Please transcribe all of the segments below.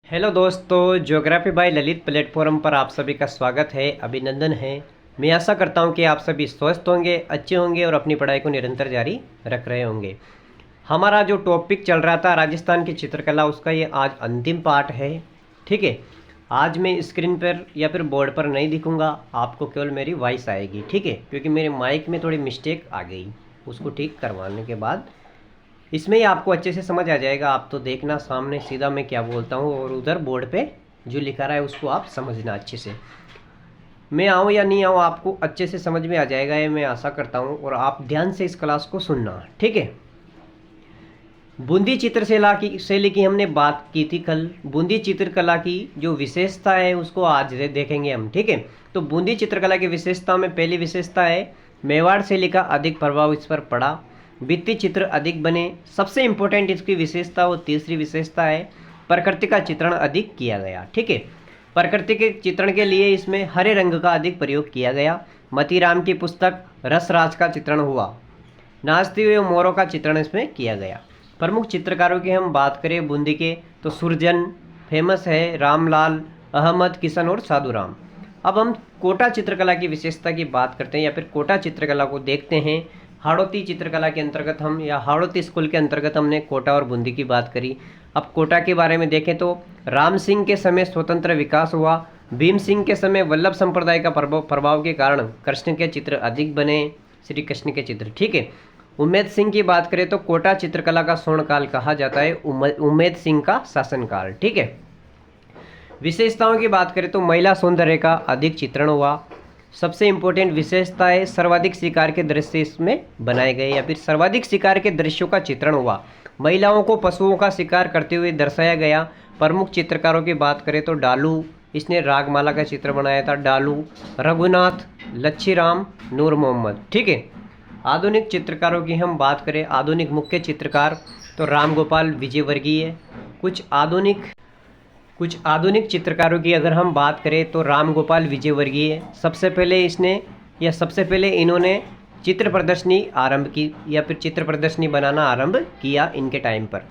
Hello दोस्तों, geography bye Lalit platform पर आप सभी का स्वागत है, अभिनंदन है। मैं आशा करता हूं कि आप सभी स्वस्थ होंगे, अच्छे होंगे और अपनी पढ़ाई को निरंतर जारी रख रहे होंगे। हमारा जो टॉपिक चल रहा था राजस्थान की चित्रकला, उसका ये आज अंतिम पार्ट है। ठीक है, आज मैं स्क्रीन पर या फिर बोर्ड पर नहीं दिखूंगा, आपको केवल मेरी वॉइस आएगी। ठीक है, क्योंकि मेरे माइक में थोड़ी मिस्टेक आ गई, उसको ठीक करवाने के बाद इसमें ही आपको अच्छे से समझ आ जाएगा। आप तो देखना सामने सीधा मैं क्या बोलता हूँ, और उधर बोर्ड पे जो लिखा रहा है उसको आप समझना अच्छे से। मैं आऊँ या नहीं आऊँ, आपको अच्छे से समझ में आ जाएगा, ये मैं आशा करता हूँ। और आप ध्यान से इस क्लास को सुनना, ठीक है। बूंदी चित्रशैला की शैली की हमने बात की थी कल। बूंदी चित्रकला की जो विशेषता है उसको आज देखेंगे हम, ठीक है। तो बूंदी चित्रकला की विशेषता में पहली विशेषता है मेवाड़ शैली का अधिक प्रभाव इस पर पड़ा, भित्ति चित्र अधिक बने। सबसे इंपॉर्टेंट इसकी विशेषता और तीसरी विशेषता है प्रकृति का चित्रण अधिक किया गया, ठीक है। प्रकृति के चित्रण के लिए इसमें हरे रंग का अधिक प्रयोग किया गया। मतीराम की पुस्तक रसराज का चित्रण हुआ। नाचते हुए मोरों का चित्रण इसमें किया गया। प्रमुख चित्रकारों की हम बात करें बूंदी के, तो सुरजन फेमस है, रामलाल, अहमद, किशन और साधुराम। अब हम कोटा चित्रकला की विशेषता की बात करते हैं, या फिर कोटा चित्रकला को देखते हैं। हाड़ौती चित्रकला के अंतर्गत हम, या हाड़ौती स्कूल के अंतर्गत हमने कोटा और बूंदी की बात करी। अब कोटा के बारे में देखें तो राम सिंह के समय स्वतंत्र विकास हुआ। भीम सिंह के समय वल्लभ संप्रदाय का प्रभाव के कारण कृष्ण के चित्र अधिक बने, श्री कृष्ण के चित्र, ठीक है। उम्मेद सिंह की बात करें तो कोटा चित्रकला का स्वर्णकाल कहा जाता है, उम्मेद सिंह का शासनकाल, ठीक है। विशेषताओं की बात करें तो महिला सौंदर्य का अधिक चित्रण हुआ। सबसे इंपॉर्टेंट विशेषता है सर्वाधिक शिकार के दृश्य इसमें बनाए गए, या फिर सर्वाधिक शिकार के दृश्यों का चित्रण हुआ। महिलाओं को पशुओं का शिकार करते हुए दर्शाया गया। प्रमुख चित्रकारों की बात करें तो डालू, इसने रागमाला का चित्र बनाया था, डालू, रघुनाथ, लच्छीराम, नूर मोहम्मद, ठीक है। आधुनिक चित्रकारों की हम बात करें, आधुनिक मुख्य चित्रकार तो रामगोपाल विजयवर्गीय। कुछ आधुनिक चित्रकारों की अगर हम बात करें तो रामगोपाल विजयवर्गीय सबसे पहले इन्होंने चित्र प्रदर्शनी आरंभ की, या फिर चित्र प्रदर्शनी बनाना आरंभ किया इनके टाइम पर।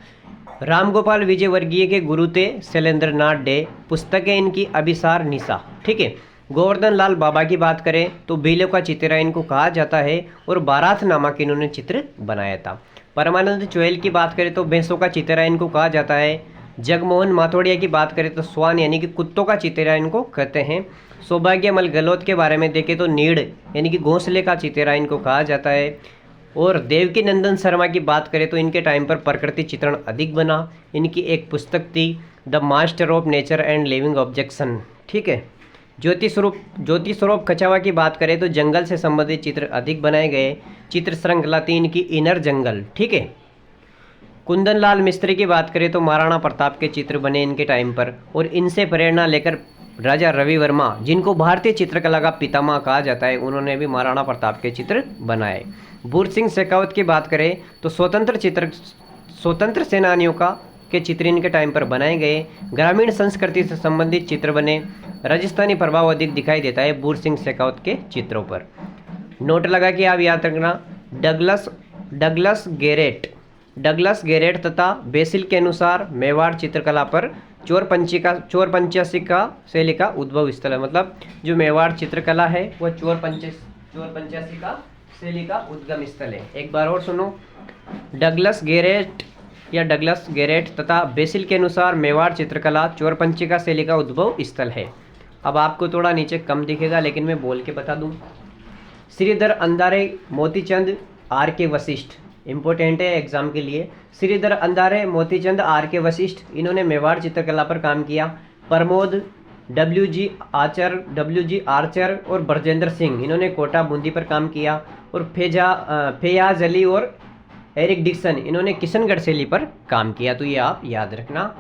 रामगोपाल विजयवर्गीय के गुरु थे शैलेंद्र नाथ डे। पुस्तकें इनकी अभिसार निशा, ठीक है। गोवर्धन लाल बाबा की बात करें तो बेलों का चित्रा इनको कहा जाता है, और बारात नामक इन्होंने चित्र बनाया था। परमानंद चोयल की बात करें तो भैंसों का चित्रा इनको कहा जाता है। जगमोहन माथोड़िया की बात करें तो स्वान यानी कि कुत्तों का चित्रा इनको कहते हैं। सौभाग्यमल गहलोत के बारे में देखें तो नीड़ यानी कि घोंसले का चित्रा इनको कहा जाता है। और देवकी नंदन शर्मा की बात करें तो इनके टाइम पर प्रकृति चित्रण अधिक बना। इनकी एक पुस्तक थी the master of nature and living objection, ठीक है। ज्योति स्वरूप कछावा की बात करें तो जंगल से संबंधित चित्र अधिक बनाए गए। चित्र श्रृंखला थी इनकी इनर जंगल, ठीक है। कुंदन लाल मिस्त्री की बात करें तो महाराणा प्रताप के चित्र बने इनके टाइम पर, और इनसे प्रेरणा लेकर राजा रवि वर्मा, जिनको भारतीय चित्रकला का पितामह कहा जाता है, उन्होंने भी महाराणा प्रताप के चित्र बनाए। भूर सिंह शेखावत की बात करें तो स्वतंत्र सेनानियों के चित्र इनके टाइम पर बनाए गए। ग्रामीण संस्कृति से संबंधित चित्र बने। राजस्थानी प्रभाव अधिक दिखाई देता है भूर सिंह शेखावत के चित्रों पर। नोट लगा कि आप याद रखना, डगलस गेरेट तथा बेसिल के अनुसार मेवाड़ चित्रकला पर चोर पंचासी का शैली का उद्भव स्थल है। मतलब जो मेवाड़ चित्रकला है वह चोर पंचासी का शैली का उद्गम स्थल है। एक बार और सुनो, डगलस गेरेट तथा बेसिल के अनुसार मेवाड़ चित्रकला चोर पंचिका शैली का उद्भव स्थल है। अब आपको थोड़ा नीचे कम दिखेगा, लेकिन मैं बोल के बता दूं। श्रीधर अंधारे, मोतीचंद, आर के वशिष्ठ, इम्पोर्टेंट है एग्जाम के लिए। श्रीधर अंधारे, मोतीचंद, आर के वशिष्ठ, इन्होंने मेवाड़ चित्रकला पर काम किया। प्रमोद, डब्ल्यू जी आर्चर और ब्रजेंद्र सिंह, इन्होंने कोटा बूंदी पर काम किया। और फैयाज अली और एरिक डिक्सन, इन्होंने किशनगढ़ शैली पर काम किया। तो ये आप याद रखना।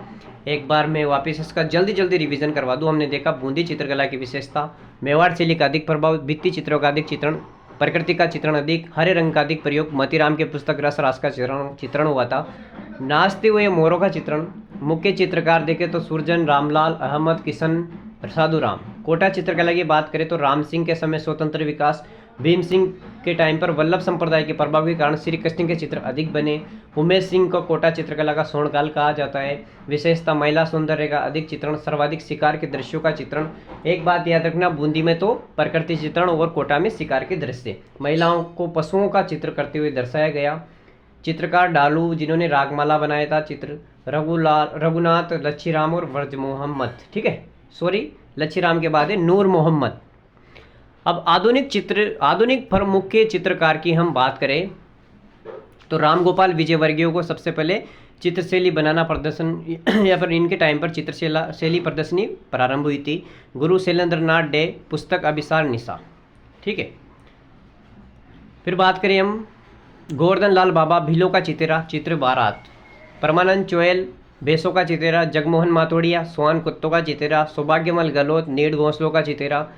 एक बार मैं वापस इसका जल्दी रिवीजन करवा दूं। हमने देखा बूंदी चित्रकला की विशेषता, मेवाड़ शैली का अधिक प्रभाव, भित्ति चित्रों का अधिक चित्रण, प्रकृति का चित्रण अधिक, हरे रंग का अधिक प्रयोग, मतीराम के पुस्तक रसराज का चित्रण हुआ था। नाचते हुए मोरों का चित्रण। मुख्य चित्रकार देखे तो सुरजन, रामलाल, अहमद, किशन, साधुराम। कोटा चित्रकला की बात करें तो राम सिंह के समय स्वतंत्र विकास, भीम सिंह के टाइम पर वल्लभ संप्रदाय के प्रभाव के कारण श्री कृष्ण के चित्र अधिक बने। उमेश सिंह को कोटा चित्रकला का स्वर्णकाल कहा जाता है। विशेषता महिला सौंदर्य का अधिक चित्रण, सर्वाधिक शिकार के दृश्यों का चित्रण। एक बात याद रखना, बूंदी में तो प्रकृति चित्रण और कोटा में शिकार के दृश्य। महिलाओं को पशुओं का चित्र करते हुए दर्शाया गया। चित्रकार डालू जिन्होंने रागमाला बनाया था। चित्र रघुनाथ, लच्छीराम और वर्ज मोहम्मद। ठीक है, सॉरी, लच्छीराम के बाद है नूर मोहम्मद। अब आधुनिक मुख्य चित्रकार की हम बात करें तो रामगोपाल विजयवर्गीय को सबसे पहले चित्रशैली बनाना प्रदर्शन या फिर इनके टाइम पर चित्रशैली प्रदर्शनी प्रारंभ हुई थी। गुरु शैलेंद्रनाथ डे, पुस्तक अभिसार निशा। ठीक है, फिर बात करें हम गोवर्धन लाल बाबा भीलों का चितेरा, चित्र बारात। परमानंद चोयल भैंसों का चितेरा। जगमोहन मातोड़िया स्वान कुत्तों का चितेरा। सौभाग्यमल गहलोत नीड घोंसलों का चितेरा।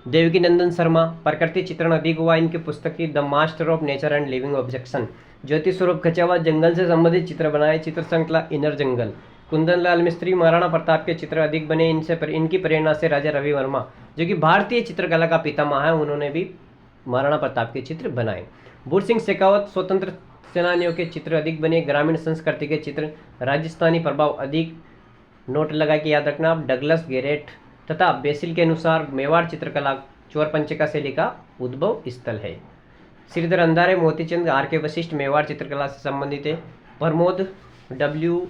देवकी नंदन शर्मा प्रकृति चित्रण अधिक हुआ इनकी पुस्तक की the master of nature and living objection. Jyoti Swarup खचावा जंगल से संबंधित चित्र बनाए, चित्र श्रृंखला इनर जंगल। कुंदन लाल मिस्त्री महाराणा प्रताप के चित्र अधिक बने, इनकी प्रेरणा से राजा रवि वर्मा जो कि भारतीय चित्रकला का पितामह है, उन्होंने भी महाराणा प्रताप के चित्र बनाए। बुर सिंह शेखावत स्वतंत्र सेनानियों के चित्र अधिक बने। ग्रामीण संस्कृति के चित्र, राजस्थानी प्रभाव अधिक। नोट लगा के याद रखना आप, डगलस गेरेट तथा बेसिल के अनुसार मेवाड़ चित्रकला चोरपंचिका शैली का उद्भव स्थल है। श्रीधर अंधारे, मोतीचंद आर के वशिष्ठ मेवाड़ चित्रकला से संबंधित है। प्रमोद डब्ल्यू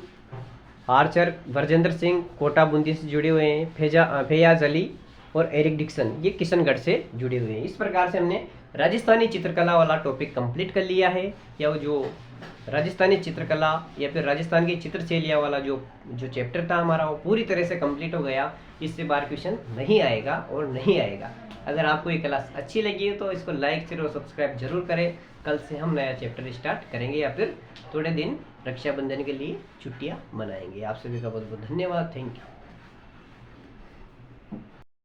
आर्चर, वर्जेंद्र सिंह कोटा बूंदी से जुड़े हुए हैं। फैयाज अली और एरिक डिक्सन ये किशनगढ़ से जुड़े हुए हैं। इस प्रकार से हमने राजस्थानी चित्रकला वाला टॉपिक कंप्लीट कर लिया है, या वो जो राजस्थानी चित्रकला या फिर राजस्थान की चित्रशैलियाँ वाला जो चैप्टर था हमारा, वो पूरी तरह से कंप्लीट हो गया। इससे बार क्वेश्चन नहीं आएगा और नहीं आएगा। अगर आपको ये क्लास अच्छी लगी है तो इसको लाइक शेयर और सब्सक्राइब जरूर करें। कल से हम नया चैप्टर स्टार्ट करेंगे या फिर थोड़े दिन रक्षाबंधन के लिए छुट्टियाँ मनाएंगे। आप सभी का बहुत बहुत धन्यवाद। Thank you.